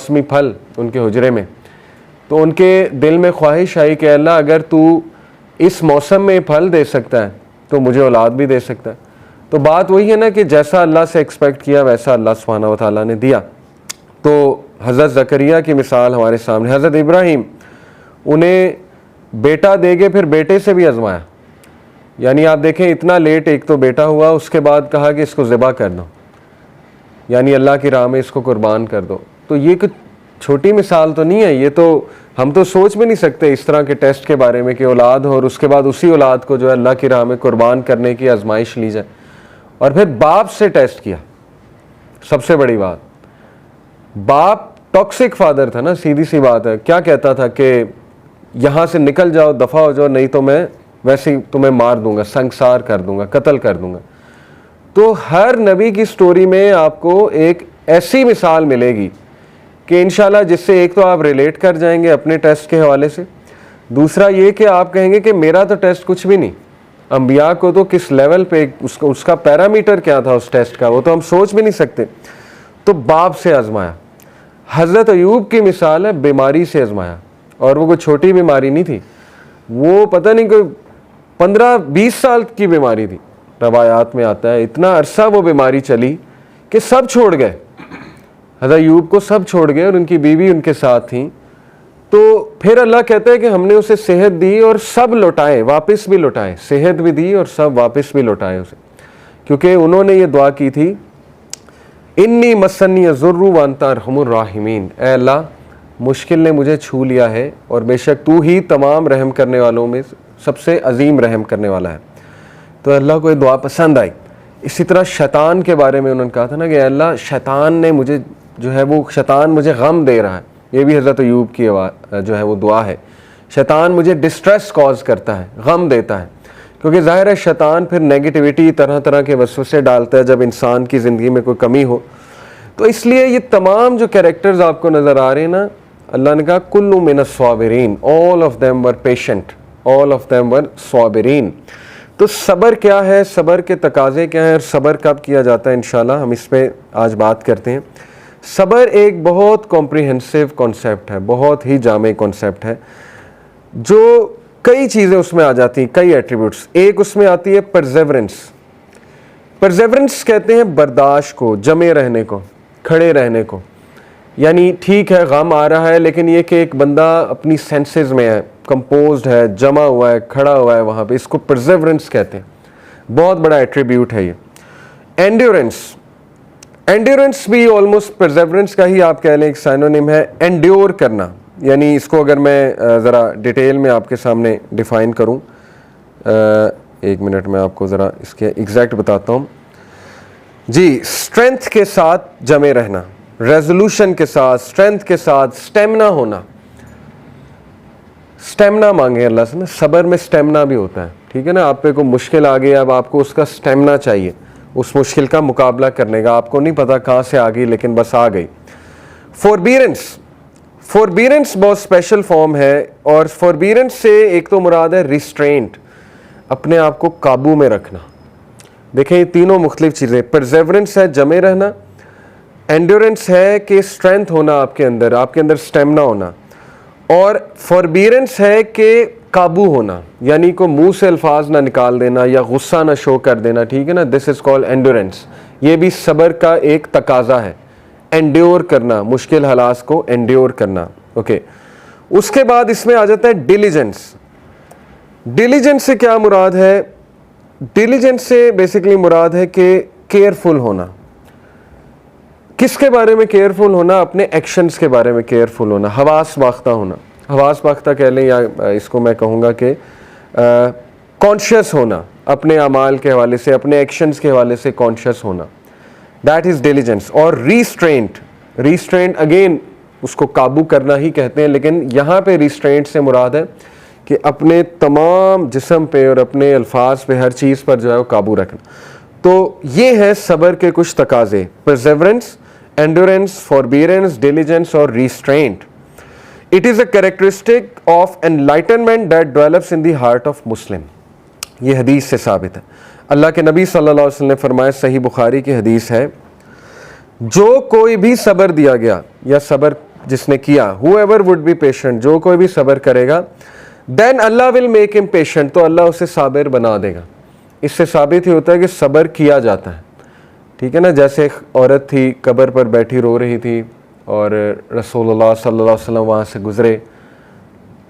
मौसमी फल उनके हुजरे में, तो उनके दिल में ख्वाहिश आई कि अल्लाह अगर तू इस मौसम में फल दे सकता है तो मुझे औलाद भी दे सकता है। तो बात वही है ना कि जैसा अल्लाह से एक्सपेक्ट किया वैसा अल्लाह सुब्हानहू व तआला ने दिया। तो हज़रत ज़करिया की मिसाल हमारे सामने, हज़रत इब्राहीम उन्हें बेटा देके फिर बेटे से भी आजमाया, यानी आप देखें इतना लेट एक तो बेटा हुआ, उसके बाद कहा कि इसको ज़िबा कर दो, यानी अल्लाह की राह में इसको कुर्बान कर दो। तो ये कुछ छोटी मिसाल तो नहीं है, ये तो हम तो सोच भी नहीं सकते इस तरह के टेस्ट के बारे में कि औलाद हो और उसके बाद उसी औलाद को जो है अल्लाह की राह में कुर्बान करने की आजमाइश ली जाए। और फिर बाप से टेस्ट किया, सबसे बड़ी बात, बाप टॉक्सिक फादर था ना, सीधी सी बात है। क्या कहता था कि यहाँ से निकल जाओ, दफ़ा हो जाओ, नहीं तो मैं वैसे ही तुम्हें मार दूंगा, संसार कर दूंगा, कत्ल कर दूंगा। तो हर नबी की स्टोरी में आपको एक ऐसी मिसाल मिलेगी कि इंशाल्लाह जिससे एक तो आप रिलेट कर जाएंगे अपने टेस्ट के हवाले से, दूसरा ये कि आप कहेंगे कि मेरा तो टेस्ट कुछ भी नहीं, अंबिया को तो किस लेवल पे उसका पैरामीटर क्या था उस टेस्ट का, वो तो हम सोच भी नहीं सकते। तो बाप से आजमाया। हज़रत अयूब की मिसाल है बीमारी से आजमाया, और वो कोई छोटी बीमारी नहीं थी, वो पता नहीं कोई 15-20 साल की बीमारी थी। रवायात में आता है इतना अरसा वो बीमारी चली कि सब छोड़ गए, हज़रत अयूब को सब छोड़ गए और उनकी बीवी उनके साथ थी। तो फिर अल्लाह कहता है कि हमने उसे सेहत दी और सब लौटाए, वापस भी लौटाए, सेहत भी दी और सब वापस भी लौटाए उसे, क्योंकि उन्होंने ये दुआ की थी, इन्नी मसन्नी ज़ुर्रु व अंता अरहमुर राहिमीन, ऐ अल्लाह मुश्किल ने मुझे छू लिया है और बेशक तू ही तमाम रहम करने वालों में सबसे अजीम रहम करने वाला है। तो अल्लाह को ये दुआ पसंद आई। इसी तरह शैतान के बारे में उन्होंने कहा था ना कि अल्लाह शैतान ने मुझे जो है वो शैतान मुझे गम दे रहा है, ये भी हज़रत अयूब की जो है वो दुआ है। शैतान मुझे डिस्ट्रेस कॉज करता है, गम देता है, क्योंकि ज़ाहिर है शैतान फिर नेगेटिविटी तरह तरह के वसवसे डालता है जब इंसान की ज़िंदगी में कोई कमी हो। तो इसलिए ये तमाम जो कैरेक्टर्स आपको नज़र आ रहे हैं ना, अल्लाह ने कहा कुल्लु मिनस स्वाबिरीन, all of them were patient, all of them were स्वाबिरीन। तो सब्र क्या है, सब्र के तकाजे क्या हैं और सब्र कब किया जाता है, इंशाल्लाह हम इस पर आज बात करते हैं। सब्र एक बहुत कॉम्प्रिहेंसिव कॉन्सेप्ट है, बहुत ही जामे कॉन्सेप्ट है, जो कई चीज़ें उसमें आ जाती हैं, कई एट्रीब्यूट्स। एक उसमें आती है परसेवरेंस। परसेवरेंस कहते हैं बर्दाश्त को, जमे रहने को, खड़े रहने को। यानी ठीक है गम आ रहा है, लेकिन ये कि एक बंदा अपनी सेंसेस में है, कंपोज्ड है, जमा हुआ है, खड़ा हुआ है वहाँ पे, इसको परसेवरेंस कहते हैं। बहुत बड़ा एट्रीब्यूट है ये। एंड्योरेंस, एंड्योरेंस भी ऑलमोस्ट परसेवरेंस का ही आप कह लें एक साइनोनिम है। एंड्योर करना, यानी इसको अगर मैं ज़रा डिटेल में आपके सामने डिफ़ाइन करूँ, एक मिनट में आपको ज़रा इसके एग्जैक्ट बताता हूँ जी। स्ट्रेंथ के साथ जमे रहना, रेजोल्यूशन के साथ, स्ट्रेंथ के साथ, स्टेमिना होना। स्टेमिना मांगे अल्लाह से ना, सब्र में स्टेमिना भी होता है, ठीक है ना। आप पे कोई मुश्किल आ गई, अब आपको उसका स्टेमिना चाहिए, उस मुश्किल का मुकाबला करने का। आपको नहीं पता कहाँ से आ गई, लेकिन बस आ गई। फोरबीरेंस, फोरबीरेंस बहुत स्पेशल फॉर्म है, और फोरबीरेंस से एक तो मुराद है रिस्ट्रेंट, अपने आप को काबू में रखना। देखें ये तीनों मुख्तलिफ चीज़ें, परसेवरेंस है जमे रहना, एंड्योरेंस है कि स्ट्रेंथ होना आपके अंदर स्टेमिना होना, और फॉरबीरेंस है कि काबू होना, यानी को मुंह से अल्फाज ना निकाल देना या गुस्सा ना शो कर देना, ठीक है ना। This is called endurance. ये भी सब्र का एक तकाजा है, एंड्योर करना, मुश्किल हालात को एंड्योर करना। ओके, उसके बाद इसमें आ जाता है डिलीजेंस। डिलीजेंस से क्या मुराद है? डिलीजेंस से बेसिकली मुराद है कि केयरफुल होना। किसके बारे में केयरफुल होना? अपने एक्शंस के बारे में केयरफुल होना, हवास बाख्ता होना। हवास बाख्ता कह लें, या इसको मैं कहूँगा कि कॉन्शियस होना, अपने अमाल के हवाले से, अपने एक्शंस के हवाले से कॉन्शियस होना, दैट इज़ डिलीजेंस। और रीस्ट्रेंट, रीस्ट्रेंट अगेन उसको काबू करना ही कहते हैं, लेकिन यहाँ पे रीस्ट्रेंट से मुराद है कि अपने तमाम जिस्म पे और अपने अल्फाज पे, हर चीज़ पर जो है वो काबू रखना। तो ये है सब्र के कुछ तकाजे, परसेवरेंस, एंड्योरेंस, फॉरबीरेंस, डिलीजेंस और restraint. It is a characteristic of enlightenment that develops in the heart of Muslim. ये हदीस से साबित है। अल्लाह के नबी सल्लल्लाहु अलैहि वसल्लम ने फरमाया, सही बुखारी की हदीस है, जो कोई भी सब्र दिया गया या सब्र जिसने किया, whoever would be patient, जो कोई भी सब्र करेगा, then Allah will make him patient, तो अल्लाह उसे साबिर बना देगा। इससे साबित ही होता है कि सब्र किया जाता है, ठीक है ना। जैसे एक औरत थी कब्र पर बैठी रो रही थी और रसूलुल्लाह सल्लल्लाहु अलैहि वसल्लम वहाँ से गुज़रे,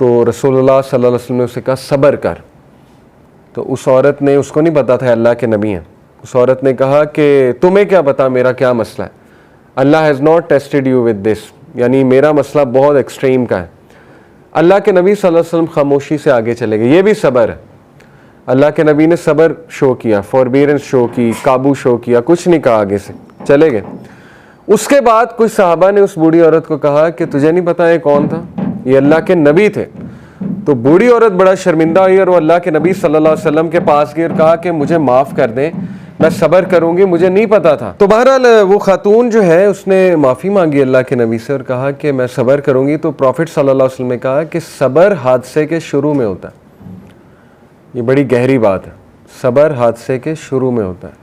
तो रसूलुल्लाह सल्लल्लाहु अलैहि वसल्लम ने उसे कहा सब्र कर। तो उस औरत ने, उसको नहीं पता था अल्लाह के नबी हैं, उस औरत ने कहा कि तुम्हें क्या पता मेरा क्या मसला है, अल्लाह has not tested you with this, यानी मेरा मसला बहुत एक्सट्रीम का है। अल्लाह के नबी सल्लल्लाहु अलैहि वसल्लम खामोशी से आगे चले गए। ये भी सब्र है, अल्लाह के नबी ने सब्र शो किया, फॉरबीरेंस शो की, काबू शो किया, कुछ नहीं कहा, आगे से चले गए। उसके बाद कुछ सहाबा ने उस बूढ़ी औरत को कहा कि तुझे नहीं पता ये कौन था, ये अल्लाह के नबी थे। तो बूढ़ी औरत बड़ा शर्मिंदा हुई और वो अल्लाह के नबी सल्लल्लाहु अलैहि वसल्लम के पास गई और कहा कि मुझे माफ़ कर दें, मैं सब्र करूंगी, मुझे नहीं पता था। तो बहरहाल वो खातून जो है उसने माफ़ी मांगी अल्लाह के नबी से और कहा कि मैं सब्र करूंगी। तो प्रॉफिट सल्लल्लाहु अलैहि वसल्लम ने कहा कि सब्र हादसे के शुरू में होता है। ये बड़ी गहरी बात है, सब्र हादसे के शुरू में होता है।